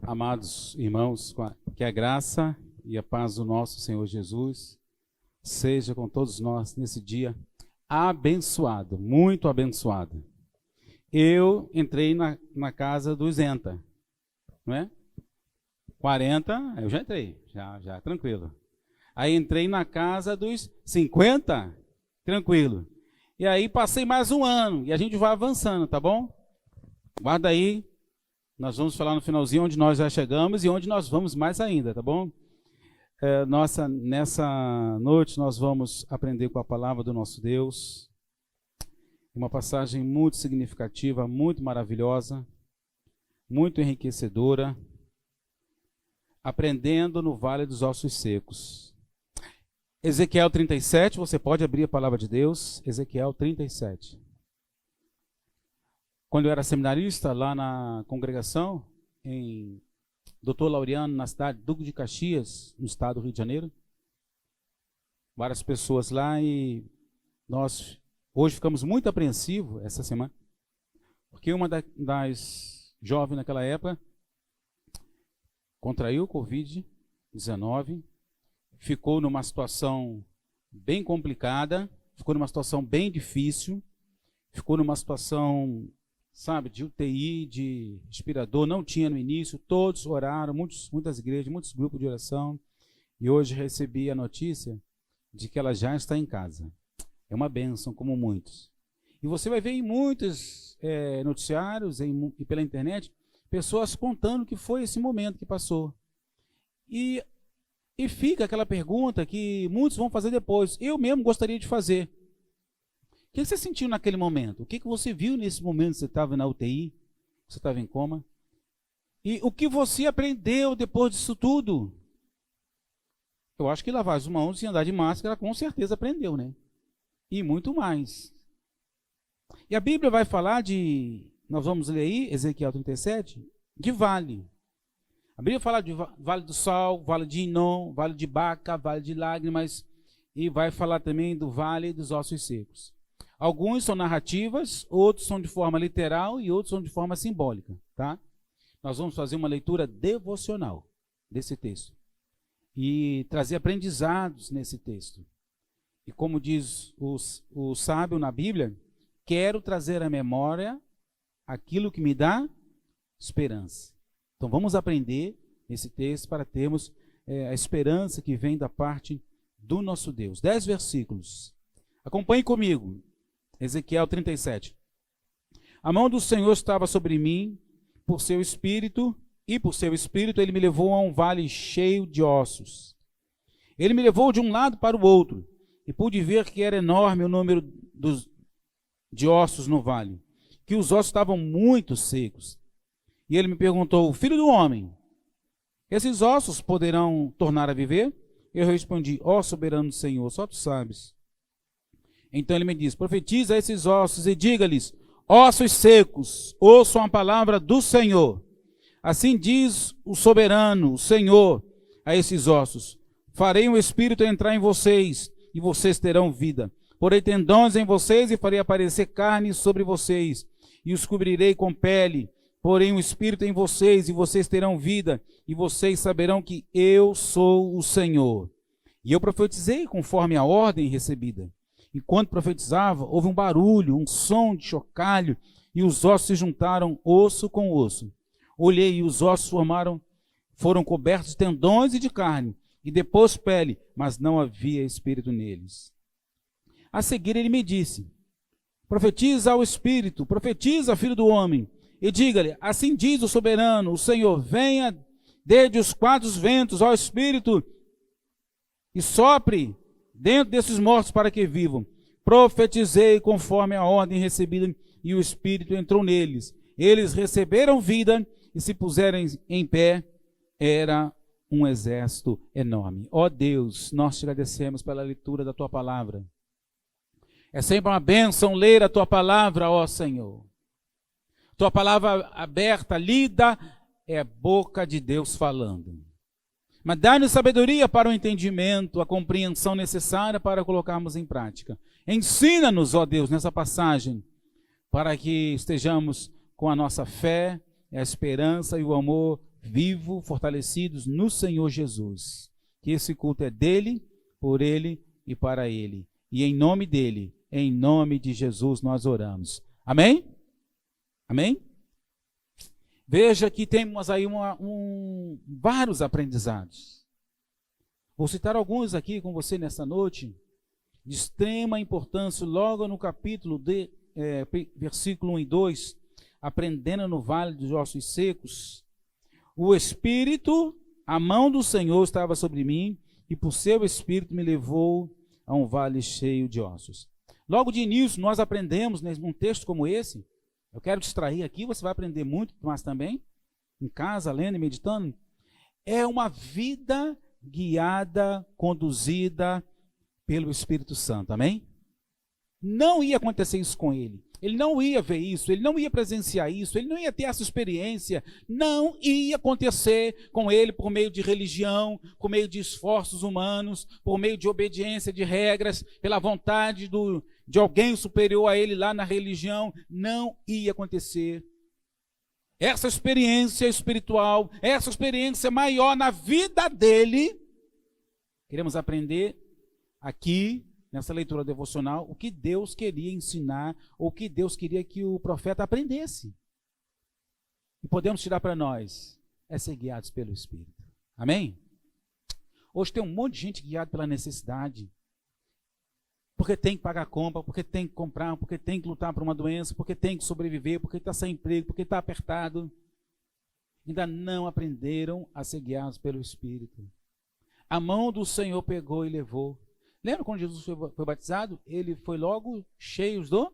Amados irmãos, que a graça e a paz do nosso Senhor Jesus seja com todos nós nesse dia abençoado, muito abençoado. Eu entrei na casa dos 40, não é? 40, eu já entrei, já tranquilo. Aí entrei na casa dos 50, tranquilo. E aí passei mais um ano, e a gente vai avançando, tá bom? Guarda aí, nós vamos falar no finalzinho onde nós já chegamos e onde nós vamos mais ainda, tá bom? Nessa noite nós vamos aprender com a palavra do nosso Deus, uma passagem muito significativa, muito maravilhosa, muito enriquecedora, aprendendo no Vale dos Ossos Secos. Ezequiel 37, você pode abrir a palavra de Deus, Ezequiel 37. Quando eu era seminarista lá na congregação, em Dr. Laureano, na cidade de Duque de Caxias, no estado do Rio de Janeiro, várias pessoas lá, e nós hoje ficamos muito apreensivos essa semana, porque uma das jovens naquela época contraiu o Covid-19, ficou numa situação bem complicada, ficou numa situação bem difícil, ficou numa situação, sabe, de UTI, de respirador, não tinha no início, todos oraram, muitas igrejas, muitos grupos de oração, e hoje recebi a notícia de que ela já está em casa. É uma bênção, como muitos. E você vai ver em muitos noticiários e pela internet, pessoas contando o que foi esse momento que passou. E fica aquela pergunta que muitos vão fazer depois. Eu mesmo gostaria de fazer. O que você sentiu naquele momento? O que você viu nesse momento? Você estava na UTI? Você estava em coma? E o que você aprendeu depois disso tudo? Eu acho que lavar as mãos e andar de máscara com certeza aprendeu, né? E muito mais. E a Bíblia vai falar nós vamos ler aí, Ezequiel 37, de vale. A Bíblia fala de vale do sal, vale de Inom, vale de Baca, vale de lágrimas, e vai falar também do vale dos ossos secos. Alguns são narrativas, outros são de forma literal e outros são de forma simbólica, tá? Nós vamos fazer uma leitura devocional desse texto e trazer aprendizados nesse texto. E como diz o sábio na Bíblia, quero trazer à memória aquilo que me dá esperança. Então vamos aprender esse texto para termos a esperança que vem da parte do nosso Deus. 10 versículos. Acompanhe comigo. Ezequiel 37. A mão do Senhor estava sobre mim, por seu espírito, e por seu espírito ele me levou a um vale cheio de ossos. Ele me levou de um lado para o outro, e pude ver que era enorme o número de ossos no vale, que os ossos estavam muito secos. E ele me perguntou: filho do homem, esses ossos poderão tornar a viver? Eu respondi: ó soberano Senhor, só tu sabes. Então ele me disse: profetiza a esses ossos e diga-lhes: ossos secos, ouçam a palavra do Senhor. Assim diz o soberano, o Senhor, a esses ossos: farei um espírito entrar em vocês, e vocês terão vida. Porei tendões em vocês e farei aparecer carne sobre vocês, e os cobrirei com pele. Porém um espírito em vocês, e vocês terão vida, e vocês saberão que eu sou o Senhor. E eu profetizei conforme a ordem recebida. Enquanto profetizava, houve um barulho, um som de chocalho, e os ossos se juntaram osso com osso. Olhei, e os ossos foram cobertos de tendões e de carne, e depois pele, mas não havia espírito neles. A seguir ele me disse: profetiza ao espírito, profetiza, filho do homem, e diga-lhe: assim diz o soberano, o Senhor: venha desde os quatro ventos ao espírito e sopre dentro desses mortos para que vivam. Profetizei conforme a ordem recebida, e o espírito entrou neles. Eles receberam vida e se puseram em pé. Era um exército enorme. Ó Deus, nós te agradecemos pela leitura da tua palavra. É sempre uma bênção ler a tua palavra, ó Senhor. Tua palavra aberta, lida, é a boca de Deus falando. Mas dá-nos sabedoria para o entendimento, a compreensão necessária para colocarmos em prática. Ensina-nos, ó Deus, nessa passagem, para que estejamos com a nossa fé, a esperança e o amor vivo, fortalecidos no Senhor Jesus. Que esse culto é dele, por ele e para ele. E em nome dele, em nome de Jesus, nós oramos. Amém? Amém? Veja que temos aí vários aprendizados. Vou citar alguns aqui com você nessa noite, de extrema importância, logo no capítulo versículo 1 e 2, aprendendo no vale dos ossos secos. O Espírito, a mão do Senhor estava sobre mim, e por seu Espírito me levou a um vale cheio de ossos. Logo de início, nós aprendemos num texto como esse, eu quero te extrair aqui, você vai aprender muito, mas também, em casa, lendo e meditando, é uma vida guiada, conduzida pelo Espírito Santo, amém? Não ia acontecer isso com ele. Ele não ia ver isso, ele não ia presenciar isso, ele não ia ter essa experiência, não ia acontecer com ele por meio de religião, por meio de esforços humanos, por meio de obediência de regras, pela vontade de alguém superior a ele lá na religião, não ia acontecer. Essa experiência espiritual, essa experiência maior na vida dele, queremos aprender aqui, nessa leitura devocional, o que Deus queria ensinar, ou o que Deus queria que o profeta aprendesse. E podemos tirar para nós, é ser guiados pelo Espírito. Amém? Hoje tem um monte de gente guiada pela necessidade, porque tem que pagar compra, porque tem que comprar, porque tem que lutar por uma doença, porque tem que sobreviver, porque está sem emprego, porque está apertado. Ainda não aprenderam a ser guiados pelo Espírito. A mão do Senhor pegou e levou. Lembra quando Jesus foi batizado? Ele foi logo cheio do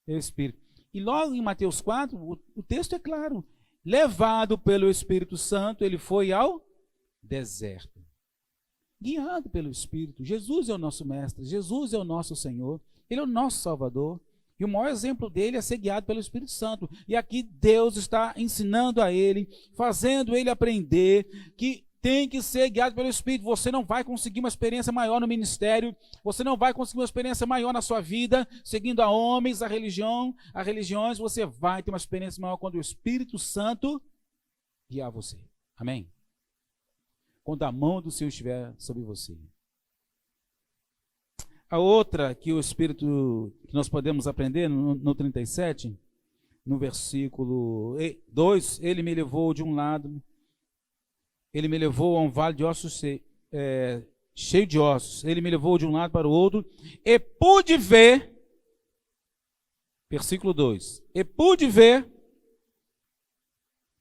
Espírito. E logo em Mateus 4, o texto é claro. Levado pelo Espírito Santo, ele foi ao deserto. Guiado pelo Espírito. Jesus é o nosso mestre, Jesus é o nosso Senhor, ele é o nosso Salvador. E o maior exemplo dele é ser guiado pelo Espírito Santo. E aqui Deus está ensinando a ele, fazendo ele aprender que tem que ser guiado pelo Espírito. Você não vai conseguir uma experiência maior no ministério, você não vai conseguir uma experiência maior na sua vida, seguindo a homens, a religiões, você vai ter uma experiência maior quando o Espírito Santo guiar você. Amém? Quando a mão do Senhor estiver sobre você. A outra que o Espírito, que nós podemos aprender no 37, no versículo 2, ele me levou de um lado, ele me levou a um vale de ossos cheio de ossos. Ele me levou de um lado para o outro e pude ver, versículo 2, e pude ver,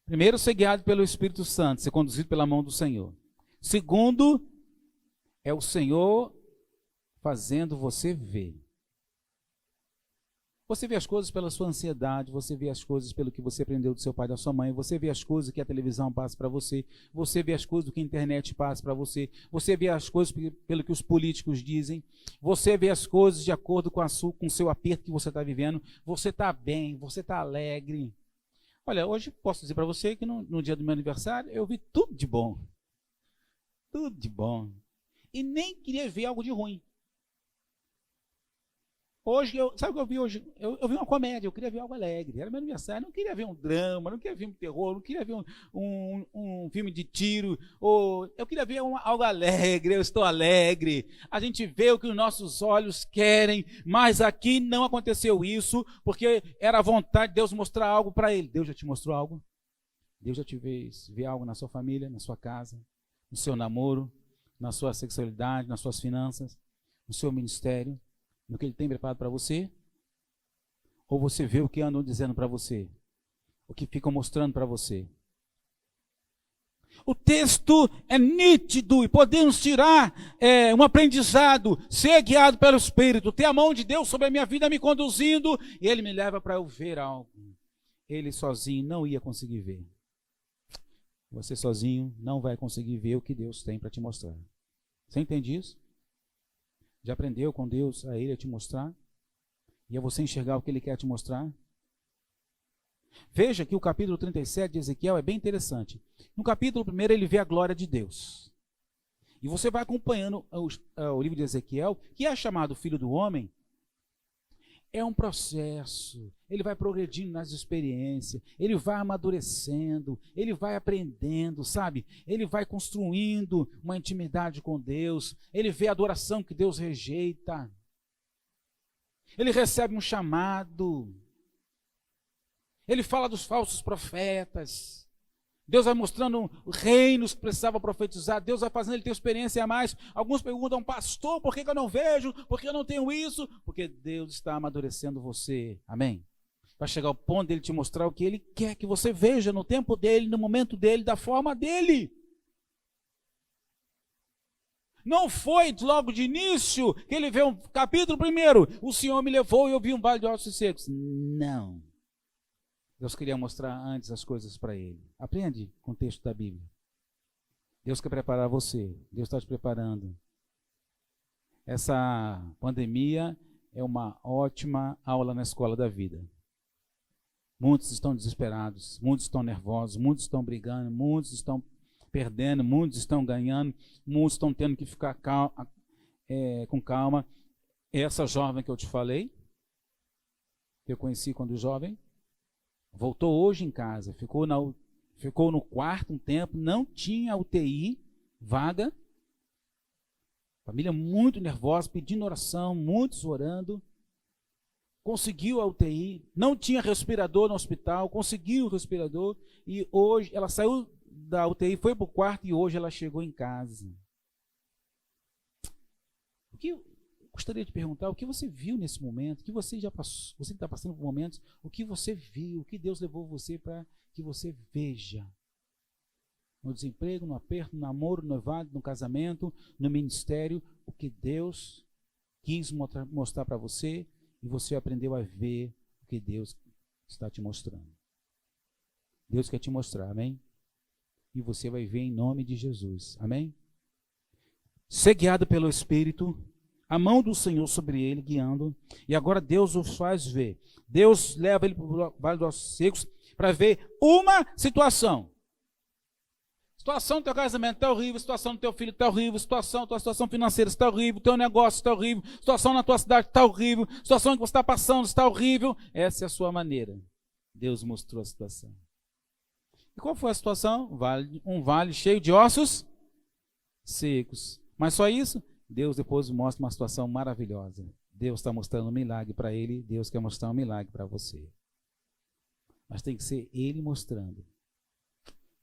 primeiro, ser guiado pelo Espírito Santo, ser conduzido pela mão do Senhor. Segundo, é o Senhor fazendo você ver. Você vê as coisas pela sua ansiedade, você vê as coisas pelo que você aprendeu do seu pai e da sua mãe, você vê as coisas que a televisão passa para você, você vê as coisas do que a internet passa para você, você vê as coisas pelo que os políticos dizem, você vê as coisas de acordo com o seu aperto que você está vivendo, você está bem, você está alegre. Olha, hoje posso dizer para você que no dia do meu aniversário eu vi tudo de bom. Tudo de bom. E nem queria ver algo de ruim. Hoje, sabe o que eu vi hoje? Eu vi uma comédia, eu queria ver algo alegre. Era meu aniversário, não queria ver um drama, não queria ver um terror, não queria ver um filme de tiro. Eu queria ver algo alegre, eu estou alegre. A gente vê o que os nossos olhos querem, mas aqui não aconteceu isso, porque era a vontade de Deus mostrar algo para ele. Deus já te mostrou algo? Deus já te fez ver algo na sua família, na sua casa, no seu namoro, na sua sexualidade, nas suas finanças, no seu ministério? No que ele tem preparado para você? Ou você vê o que andam dizendo para você? O que ficam mostrando para você? O texto é nítido e podemos tirar um aprendizado, ser guiado pelo Espírito, ter a mão de Deus sobre a minha vida me conduzindo, e ele me leva para eu ver algo. Ele sozinho não ia conseguir ver. Você sozinho não vai conseguir ver o que Deus tem para te mostrar. Você entende isso? Já aprendeu com Deus a Ele te mostrar? E a você enxergar o que Ele quer te mostrar? Veja que o capítulo 37 de Ezequiel é bem interessante. No capítulo 1 ele vê a glória de Deus. E você vai acompanhando o livro de Ezequiel, que é chamado Filho do Homem. É um processo, ele vai progredindo nas experiências, ele vai amadurecendo, ele vai aprendendo, sabe? Ele vai construindo uma intimidade com Deus, ele vê a adoração que Deus rejeita, ele recebe um chamado, ele fala dos falsos profetas, Deus vai mostrando reinos que precisava profetizar, Deus vai fazendo ele ter experiência a mais. Alguns perguntam, pastor, por que eu não vejo? Por que eu não tenho isso? Porque Deus está amadurecendo você, amém? Vai chegar ao ponto dele te mostrar o que ele quer que você veja no tempo dele, no momento dele, da forma dele. Não foi logo de início que ele vê um capítulo primeiro, o Senhor me levou e eu vi um vale de ossos secos. Não. Deus queria mostrar antes as coisas para ele. Aprende com o texto da Bíblia. Deus quer preparar você. Deus está te preparando. Essa pandemia é uma ótima aula na escola da vida. Muitos estão desesperados, muitos estão nervosos, muitos estão brigando, muitos estão perdendo, muitos estão ganhando, muitos estão tendo que ficar com calma. Essa jovem que eu te falei, que eu conheci quando jovem, voltou hoje em casa, ficou no quarto um tempo, não tinha UTI, vaga. Família muito nervosa, pedindo oração, muitos orando. Conseguiu a UTI, não tinha respirador no hospital, conseguiu o respirador. E hoje, ela saiu da UTI, foi para o quarto e hoje ela chegou em casa. O que gostaria de perguntar, o que você viu nesse momento, o que você já passou, você que está passando por momentos, o que você viu, o que Deus levou você para que você veja. No desemprego, no aperto, no namoro, no noivado, no casamento, no ministério, o que Deus quis mostrar para você e você aprendeu a ver o que Deus está te mostrando. Deus quer te mostrar, amém? E você vai ver em nome de Jesus, amém? Ser guiado pelo Espírito, a mão do Senhor sobre ele, guiando, e agora Deus o faz ver. Deus leva ele para o Vale dos Ossos Secos para ver uma situação. Situação do teu casamento está horrível, situação do teu filho está horrível, tua situação financeira está horrível, teu negócio está horrível, situação na tua cidade está horrível, situação que você está passando está horrível. Essa é a sua maneira. Deus mostrou a situação. E qual foi a situação? Um vale cheio de ossos secos. Mas só isso? Deus depois mostra uma situação maravilhosa. Deus está mostrando um milagre para ele, Deus quer mostrar um milagre para você. Mas tem que ser ele mostrando.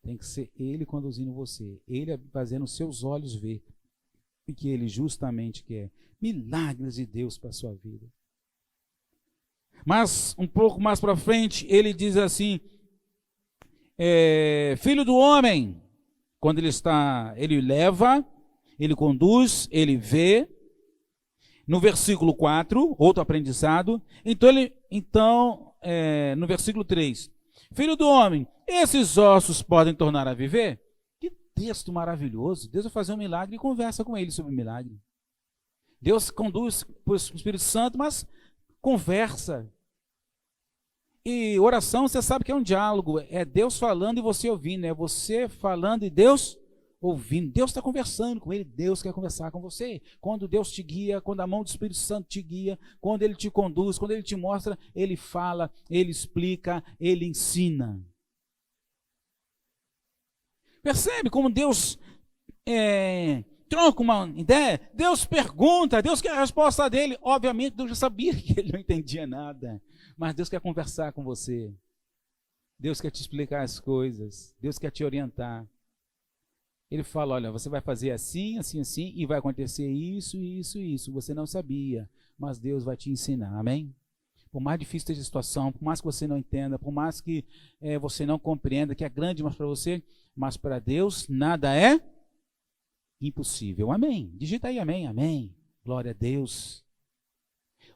Tem que ser ele conduzindo você. Ele fazendo os seus olhos ver o que ele justamente quer. Milagres de Deus para a sua vida. Mas um pouco mais para frente, ele diz assim, filho do homem, quando ele leva, ele conduz, ele vê. No versículo 4, outro aprendizado. Então, no versículo 3, filho do homem, esses ossos podem tornar a viver? Que texto maravilhoso. Deus vai fazer um milagre e conversa com ele sobre o milagre. Deus conduz para o Espírito Santo, mas conversa. E oração, você sabe que é um diálogo. É Deus falando e você ouvindo. É você falando e Deus ouvindo. Deus está conversando com ele. Deus quer conversar com você. Quando Deus te guia, quando a mão do Espírito Santo te guia, quando ele te conduz, quando ele te mostra, ele fala, ele explica, ele ensina. Percebe como Deus troca uma ideia? Deus pergunta, Deus quer a resposta dele. Obviamente, Deus já sabia que ele não entendia nada, mas Deus quer conversar com você. Deus quer te explicar as coisas. Deus quer te orientar. Ele fala, olha, você vai fazer assim, assim, assim, e vai acontecer isso, isso, isso. Você não sabia, mas Deus vai te ensinar, amém? Por mais difícil seja a situação, por mais que você não entenda, por mais que você não compreenda, que é grande demais para você, mas para Deus nada é impossível. Amém. Digita aí, amém, amém. Glória a Deus.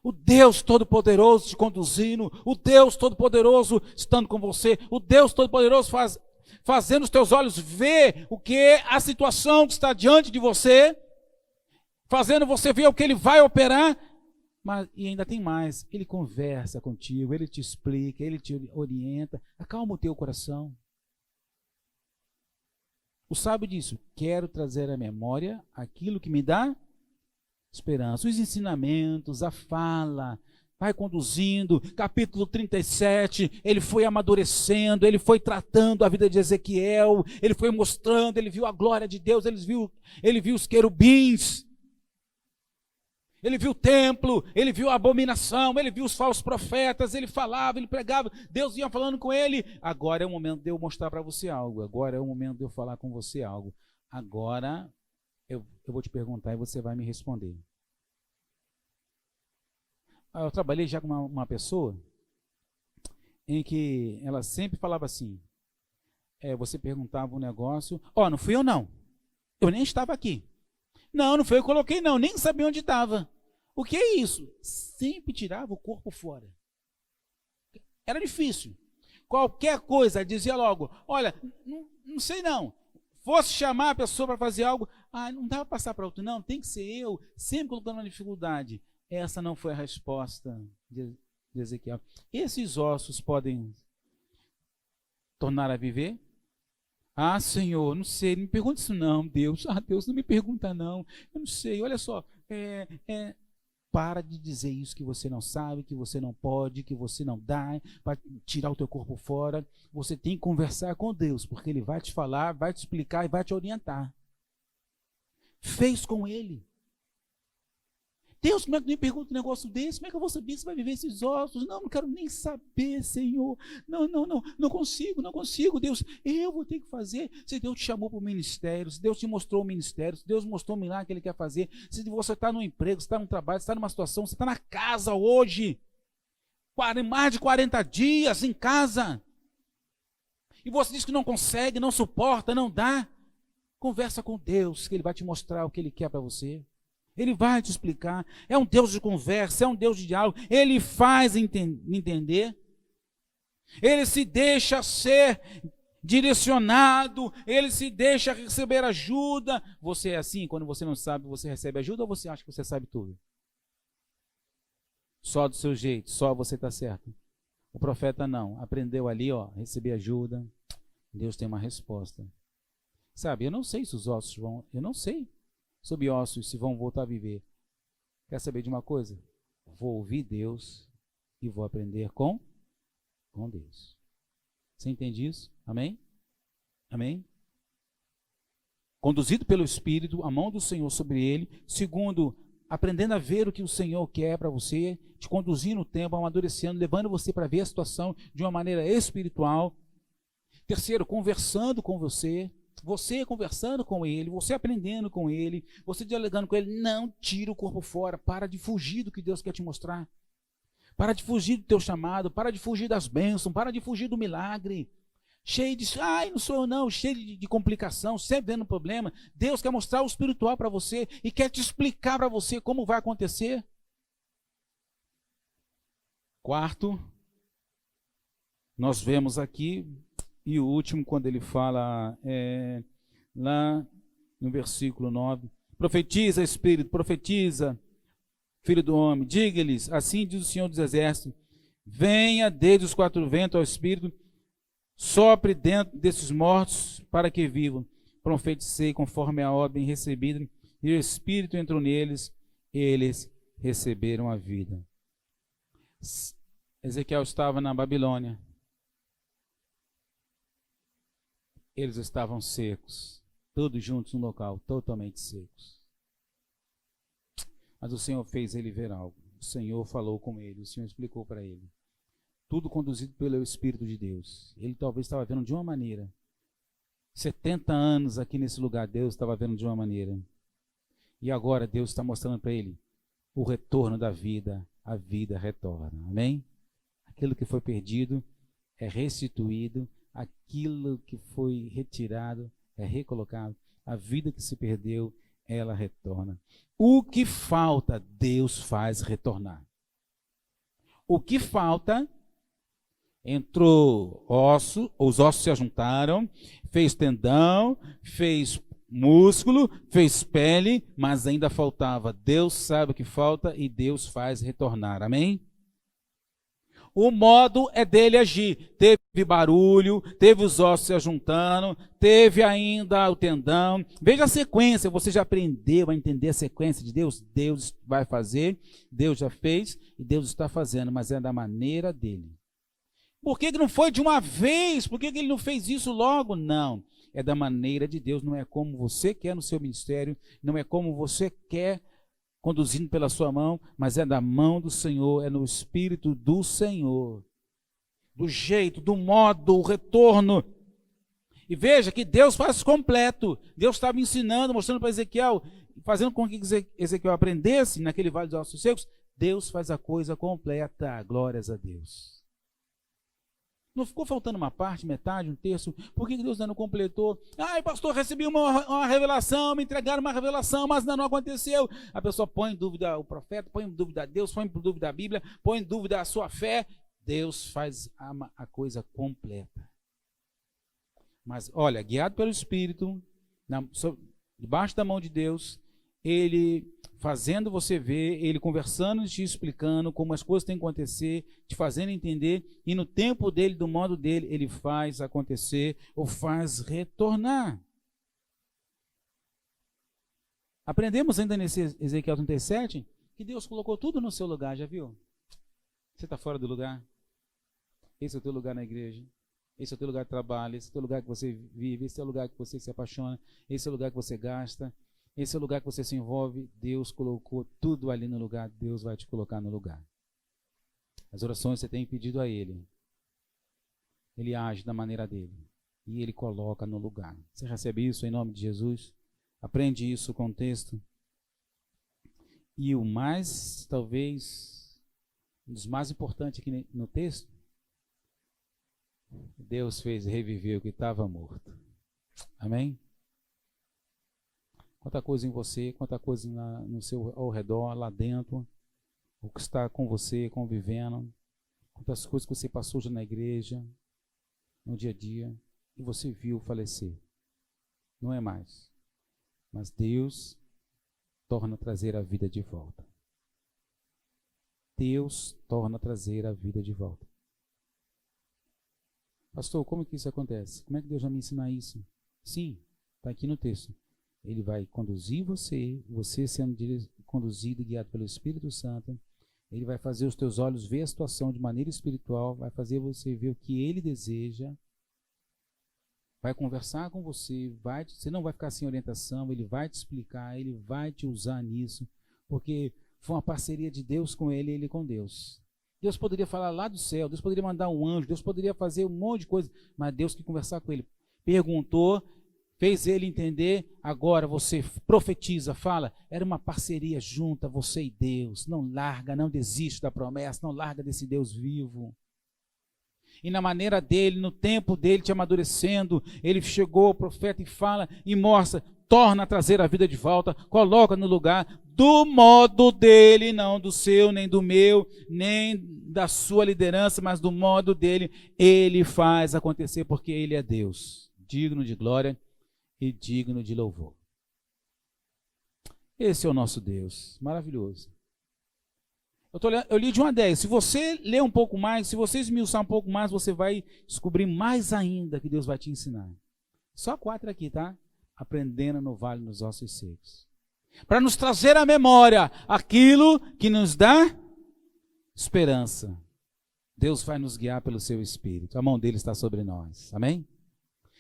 O Deus Todo-Poderoso te conduzindo, o Deus Todo-Poderoso estando com você, o Deus Todo-Poderoso fazendo os teus olhos ver o que é a situação que está diante de você, fazendo você ver o que ele vai operar. Mas, e ainda tem mais, ele conversa contigo, ele te explica, ele te orienta, acalma o teu coração. O sábio disso, quero trazer à memória aquilo que me dá esperança. Os ensinamentos, a fala, vai conduzindo, capítulo 37, ele foi amadurecendo, ele foi tratando a vida de Ezequiel, ele foi mostrando, ele viu a glória de Deus, ele viu os querubins, ele viu o templo, ele viu a abominação, ele viu os falsos profetas, ele falava, ele pregava, Deus ia falando com ele. Agora é o momento de eu mostrar para você algo, agora é o momento de eu falar com você algo, agora eu vou te perguntar e você vai me responder. Eu trabalhei já com uma pessoa em que ela sempre falava assim, você perguntava um negócio, não fui eu não, eu nem estava aqui. Não foi eu que coloquei não, nem sabia onde estava. O que é isso? Sempre tirava o corpo fora. Era difícil. Qualquer coisa, dizia logo, olha, não sei não, fosse chamar a pessoa para fazer algo, não dá para passar para outro, não, tem que ser eu, sempre colocando uma dificuldade. Essa não foi a resposta de Ezequiel. Esses ossos podem tornar a viver? Senhor, não sei, não me pergunta isso não, Deus. Deus, não me pergunta não. Eu não sei, olha só. Para de dizer isso que você não sabe, que você não pode, que você não dá, para tirar o teu corpo fora. Você tem que conversar com Deus, porque Ele vai te falar, vai te explicar e vai te orientar. Fez com Ele. Deus, como é que me pergunta um negócio desse? Como é que eu vou saber se vai viver esses ossos? Não quero nem saber, Senhor. Não consigo, Deus. Eu vou ter que fazer. Se Deus te chamou para o ministério, se Deus te mostrou o ministério, se Deus mostrou o milagre que Ele quer fazer, se você está no emprego, se está no trabalho, se está numa situação, se está na casa hoje, mais de 40 dias em casa, e você diz que não consegue, não suporta, não dá, conversa com Deus, que Ele vai te mostrar o que Ele quer para você. Ele vai te explicar, é um Deus de conversa, é um Deus de diálogo, Ele faz entender, Ele se deixa ser direcionado, Ele se deixa receber ajuda. Você é assim, quando você não sabe, você recebe ajuda ou você acha que você sabe tudo? Só do seu jeito, só você está certo. O profeta não, aprendeu ali, receber ajuda, Deus tem uma resposta. Sabe, eu não sei se os ossos vão, eu não sei sobre ossos se vão voltar a viver. Quer saber de uma coisa? Vou ouvir Deus e vou aprender com Deus. Você entende isso? Amém? Amém? Conduzido pelo Espírito, a mão do Senhor sobre ele. Segundo, aprendendo a ver o que o Senhor quer para você, te conduzindo no tempo, amadurecendo, levando você para ver a situação de uma maneira espiritual. Terceiro, conversando com você conversando com Ele, você aprendendo com Ele, você dialogando com Ele. Não tira o corpo fora, para de fugir do que Deus quer te mostrar, para de fugir do teu chamado, para de fugir das bênçãos, para de fugir do milagre, cheio de, não sou eu não, cheio de complicação, sempre dando problema. Deus quer mostrar o espiritual para você e quer te explicar para você como vai acontecer. Quarto, nós vemos aqui, e o último, quando ele fala lá no versículo 9, profetiza, Espírito, profetiza, Filho do homem, diga-lhes, assim diz o Senhor dos Exércitos, venha desde os quatro ventos ao Espírito, sopre dentro desses mortos para que vivam. Profeticei conforme a ordem recebida, e o Espírito entrou neles, e eles receberam a vida. Ezequiel estava na Babilônia. Eles estavam secos, todos juntos no local, totalmente secos. Mas o Senhor fez ele ver algo. O Senhor falou com ele, o Senhor explicou para ele. Tudo conduzido pelo Espírito de Deus. Ele talvez estava vendo de uma maneira. 70 anos aqui nesse lugar, Deus estava vendo de uma maneira. E agora Deus está mostrando para ele o retorno da vida. A vida retorna. Amém? Aquilo que foi perdido é restituído. Aquilo que foi retirado é recolocado. A vida que se perdeu, ela retorna. O que falta, Deus faz retornar. O que falta, entrou osso, os ossos se ajuntaram, fez tendão, fez músculo, fez pele, mas ainda faltava. Deus sabe o que falta e Deus faz retornar. Amém? O modo é dele agir. Teve barulho, teve os ossos se ajuntando, teve ainda o tendão. Veja a sequência, você já aprendeu a entender a sequência de Deus? Deus vai fazer, Deus já fez e Deus está fazendo, mas é da maneira dele. Por que não foi de uma vez? Por que ele não fez isso logo? Não, é da maneira de Deus, não é como você quer no seu ministério, não é como você quer conduzindo pela sua mão, mas é da mão do Senhor, é no Espírito do Senhor. Do jeito, do modo, o retorno. E veja que Deus faz completo. Deus estava ensinando, mostrando para Ezequiel, fazendo com que Ezequiel aprendesse naquele vale dos ossos secos. Deus faz a coisa completa. Glórias a Deus. Não ficou faltando uma parte, metade, um terço? Por que Deus ainda não completou? Ai, pastor, recebi uma revelação, me entregaram uma revelação, mas ainda não aconteceu. A pessoa põe em dúvida o profeta, põe em dúvida Deus, põe em dúvida a Bíblia, põe em dúvida a sua fé. Deus faz a coisa completa. Mas, olha, guiado pelo Espírito, debaixo da mão de Deus, Ele fazendo você ver, Ele conversando, te explicando como as coisas têm que acontecer, te fazendo entender, e no tempo dele, do modo dele, Ele faz acontecer ou faz retornar. Aprendemos ainda nesse Ezequiel 37 que Deus colocou tudo no seu lugar, já viu? Você está fora do lugar? Esse é o teu lugar na igreja. Esse é o teu lugar de trabalho. Esse é o teu lugar que você vive. Esse é o lugar que você se apaixona. Esse é o lugar que você gasta. Esse é o lugar que você se envolve. Deus colocou tudo ali no lugar. Deus vai te colocar no lugar. As orações você tem pedido a Ele. Ele age da maneira dele. E Ele coloca no lugar. Você recebe isso em nome de Jesus? Aprende isso com o texto. E o mais, talvez, um dos mais importantes aqui no texto, Deus fez reviver o que estava morto. Amém? Quanta coisa em você, quanta coisa no seu ao redor, lá dentro, o que está com você, convivendo, quantas coisas que você passou já na igreja, no dia a dia, e você viu falecer. Não é mais. Mas Deus torna a trazer a vida de volta. Deus torna a trazer a vida de volta. Pastor, como que isso acontece? Como é que Deus vai me ensinar isso? Sim, está aqui no texto. Ele vai conduzir você sendo conduzido e guiado pelo Espírito Santo. Ele vai fazer os teus olhos ver a situação de maneira espiritual, vai fazer você ver o que Ele deseja, vai conversar com você, você não vai ficar sem orientação, Ele vai te explicar, Ele vai te usar nisso, porque foi uma parceria de Deus com Ele e Ele com Deus. Deus poderia falar lá do céu, Deus poderia mandar um anjo, Deus poderia fazer um monte de coisa, mas Deus que conversar com ele, perguntou, fez ele entender, agora você profetiza, fala, era uma parceria junta, você e Deus, não larga, não desiste da promessa, não larga desse Deus vivo. E na maneira dele, no tempo dele te amadurecendo, ele chegou ao profeta e fala, e mostra, torna a trazer a vida de volta, coloca no lugar, do modo dele, não do seu, nem do meu, nem da sua liderança, mas do modo dele, ele faz acontecer, porque ele é Deus, digno de glória e digno de louvor. Esse é o nosso Deus, maravilhoso. Eu li de 1 a 10, se você ler um pouco mais, se você esmiuçar um pouco mais, você vai descobrir mais ainda que Deus vai te ensinar. Só 4 aqui, tá? Aprendendo no vale dos ossos secos. Para nos trazer à memória aquilo que nos dá esperança. Deus vai nos guiar pelo seu Espírito. A mão dele está sobre nós. Amém?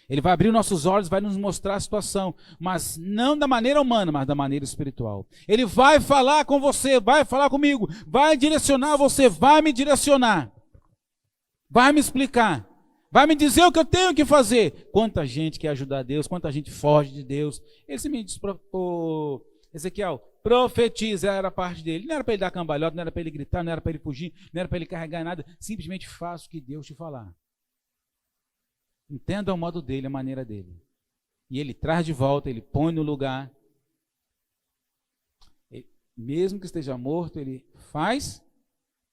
Ele vai abrir nossos olhos, vai nos mostrar a situação, mas não da maneira humana, mas da maneira espiritual. Ele vai falar com você, vai falar comigo, vai direcionar você, vai me direcionar, vai me explicar, vai me dizer o que eu tenho que fazer. Quanta gente quer ajudar Deus, quanta gente foge de Deus. Esse me diz, Ezequiel, profetiza, era parte dele. Não era para ele dar cambalhota, não era para ele gritar, não era para ele fugir, não era para ele carregar nada. Simplesmente faça o que Deus te falar. Entenda o modo dele, a maneira dele. E ele traz de volta, ele põe no lugar. Mesmo que esteja morto, ele faz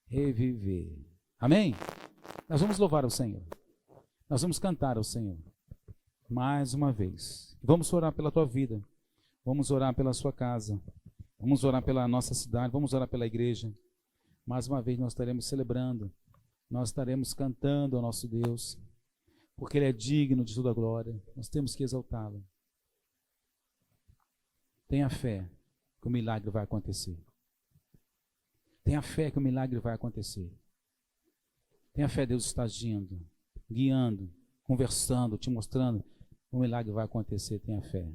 reviver. Amém? Nós vamos louvar ao Senhor. Nós vamos cantar ao Senhor. Mais uma vez. Vamos orar pela tua vida. Vamos orar pela sua casa. Vamos orar pela nossa cidade. Vamos orar pela igreja. Mais uma vez nós estaremos celebrando nós estaremos cantando ao nosso Deus, porque Ele é digno de toda a glória. Nós temos que exaltá-lo. Tenha fé que o milagre vai acontecer. Tenha fé que o milagre vai acontecer. Tenha fé, Deus está agindo, guiando, conversando, te mostrando. O milagre vai acontecer, tenha fé.